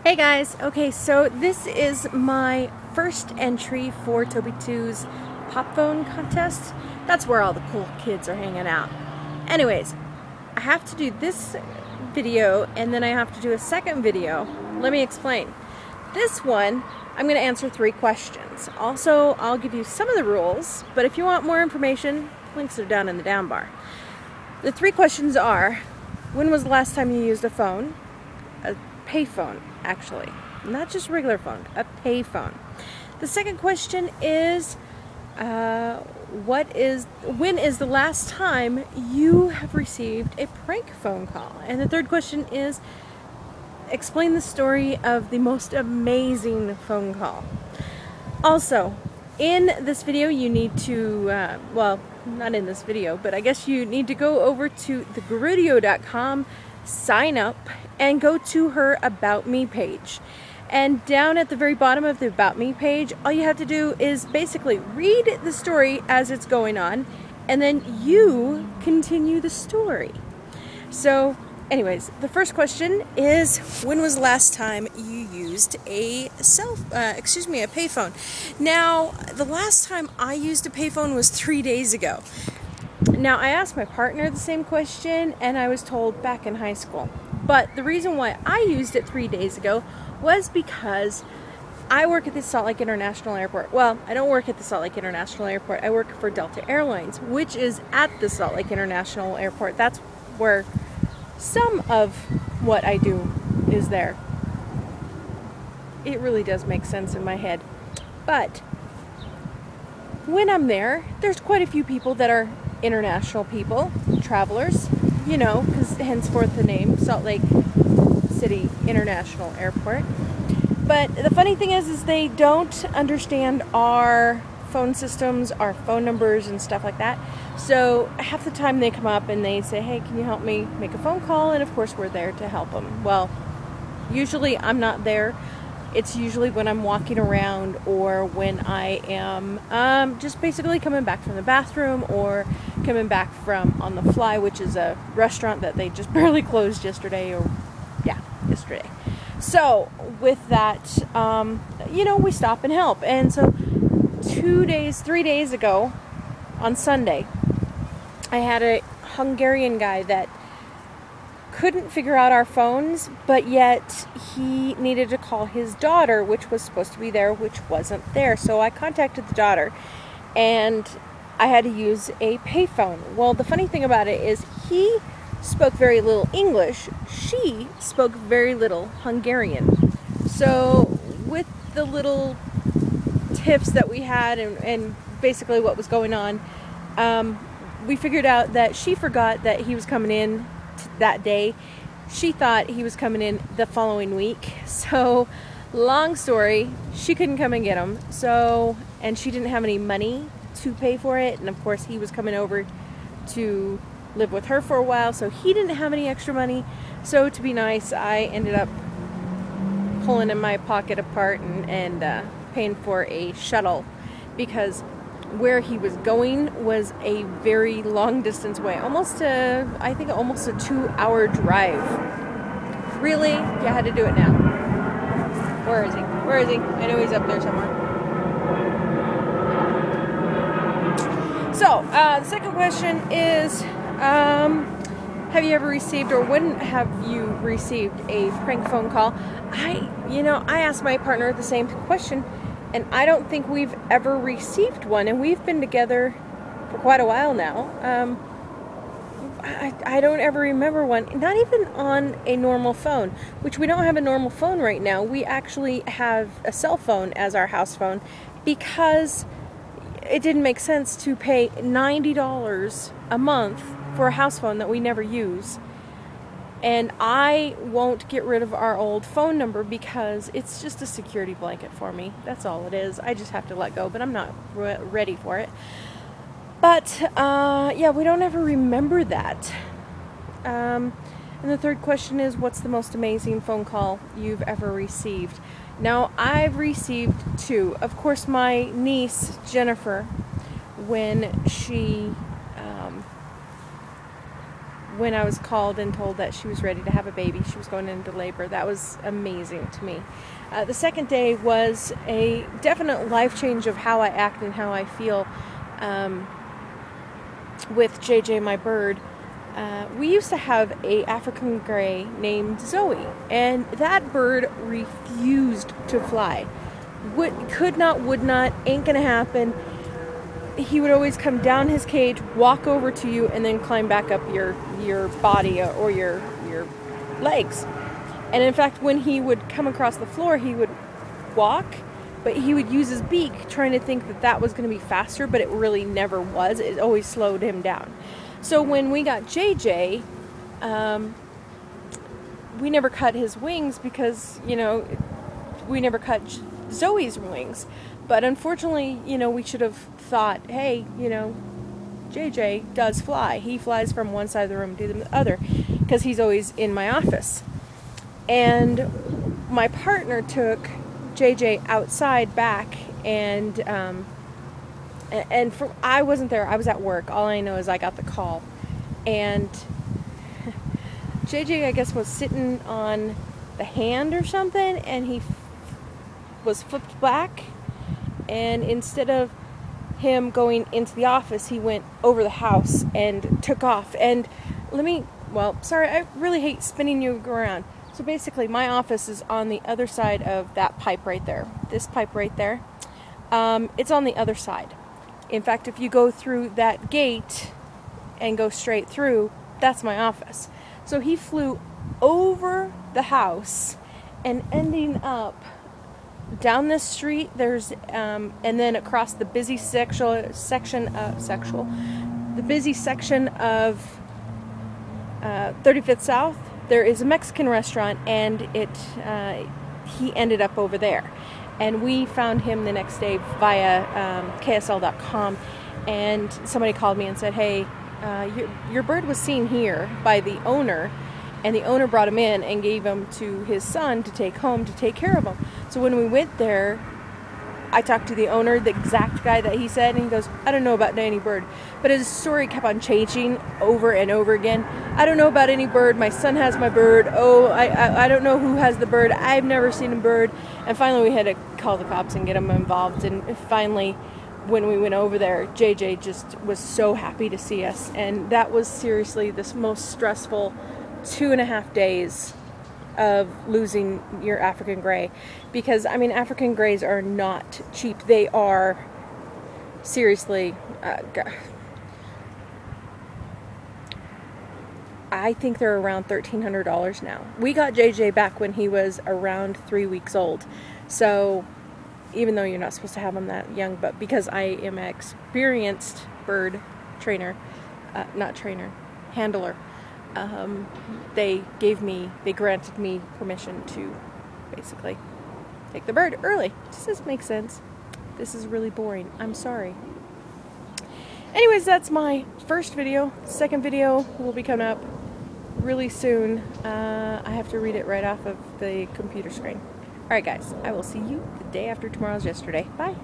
Hey guys, okay, so this is my first entry for Tobie2's pop phone contest. That's where all the cool kids are hanging out. Anyways, I have to do this video and then I have to do a second video. Let me explain. This one, I'm going to answer 3 questions. Also, I'll give you some of the rules, but if you want more information, links are down in the down bar. The 3 questions are, when was the last time you used a phone? A payphone, actually. Not just a regular phone, a payphone. The second question is, when is the last time you have received a prank phone call? And the third question is, explain the story of the most amazing phone call. Also, in this video you need to, well, not in this video, but I guess you need to go over to thegarudio.com, sign up, and go to her About Me page. And down at the very bottom of the About Me page, all you have to do is basically read the story as it's going on, and then you continue the story. So, anyways, the first question is, when was the last time you used a payphone? Now, the last time I used a payphone was 3 days ago. Now, I asked my partner the same question, and I was told back in high school. But the reason why I used it 3 days ago was because I work at the Salt Lake International Airport. Well, I don't work at the Salt Lake International Airport. I work for Delta Airlines, which is at the Salt Lake International Airport. That's where some of what I do is there. It really does make sense in my head. But when I'm there, there's quite a few people that are international people, travelers, you know, because henceforth the name Salt Lake City International Airport. But the funny thing is they don't understand our phone systems, our phone numbers and stuff like that. So half the time they come up and they say, hey, can you help me make a phone call? And of course we're there to help them. Well, usually I'm not there. It's usually when I'm walking around or when I am just basically coming back from the bathroom or coming back from On the Fly, which is a restaurant that they just barely closed yesterday, or yesterday. So with that, you know, we stop and help. And so 3 days ago on Sunday, I had a Hungarian guy that couldn't figure out our phones, but yet he needed to call his daughter, which was supposed to be there, which wasn't there. So I contacted the daughter and I had to use a payphone. Well, the funny thing about it is he spoke very little English. She spoke very little Hungarian. So with the little tips that we had and basically what was going on, we figured out that she forgot that he was coming in that day. She thought he was coming in the following week. So long story, she couldn't come and get him. So, and she didn't have any money to pay for it. And of course he was coming over to live with her for a while, so he didn't have any extra money. So to be nice, I ended up pulling in my pocket apart and paying for a shuttle, because where he was going was a very long distance away, I think almost a 2-hour drive. Really? You had to do it now. Where is he? Where is he? I know he's up there somewhere. So, the second question is, have you ever received, or when have you received a prank phone call? I asked my partner the same question, and I don't think we've ever received one, and we've been together for quite a while now. I don't ever remember one, not even on a normal phone, which we don't have a normal phone right now. We actually have a cell phone as our house phone because it didn't make sense to pay $90 a month for a house phone that we never use. And I won't get rid of our old phone number because it's just a security blanket for me. That's all it is. I just have to let go, but I'm not ready for it. But, yeah, we don't ever remember that. And the third question is, what's the most amazing phone call you've ever received? Now, I've received 2. Of course, my niece, Jennifer, when she when I was called and told that she was ready to have a baby, she was going into labor. That was amazing to me. The second day was a definite life change of how I act and how I feel with JJ, my bird. We used to have a African gray named Zoe, and that bird refused to fly. Could not, would not, ain't gonna happen. He would always come down his cage, walk over to you, and then climb back up your body or your legs. And in fact, when he would come across the floor, he would walk, but he would use his beak, trying to think that that was going to be faster, but it really never was. It always slowed him down. So when we got JJ, we never cut his wings because, you know, we never cut Zoe's wings. But unfortunately, you know, we should have thought, hey, you know, JJ does fly. He flies from one side of the room to the other because he's always in my office. And my partner took JJ outside back, and I wasn't there. I was at work. All I know is I got the call, and JJ, I guess, was sitting on the hand or something, and he was flipped back, and instead of him going into the office, he went over the house and took off. And sorry, I really hate spinning you around. So basically, my office is on the other side of that pipe right there. This pipe right there. It's on the other side. In fact, if you go through that gate and go straight through, that's my office. So he flew over the house and ending up down this street. There's and then across the busy section of 35th South. There is a Mexican restaurant, and he ended up over there. And we found him the next day via KSL.com, and somebody called me and said, hey, your bird was seen here by the owner, and the owner brought him in and gave him to his son to take home to take care of him. So when we went there, I talked to the owner, the exact guy that he said, and he goes, I don't know about any bird. But his story kept on changing over and over again. I don't know about any bird. My son has my bird. Oh, I don't know who has the bird. I've never seen a bird. And finally we had to call the cops and get them involved. And finally, when we went over there, JJ just was so happy to see us. And that was seriously the most stressful 2.5 days of losing your African gray, because I mean, African grays are not cheap. They are seriously I think they're around $1,300 now. We got JJ back when he was around 3 weeks old, so even though you're not supposed to have them that young, but because I am an experienced bird trainer, handler, they granted me permission to basically take the bird early. Does this make sense? This is really boring. I'm sorry. Anyways, that's my first video. Second video will be coming up really soon. I have to read it right off of the computer screen. Alright guys, I will see you the day after tomorrow's yesterday. Bye.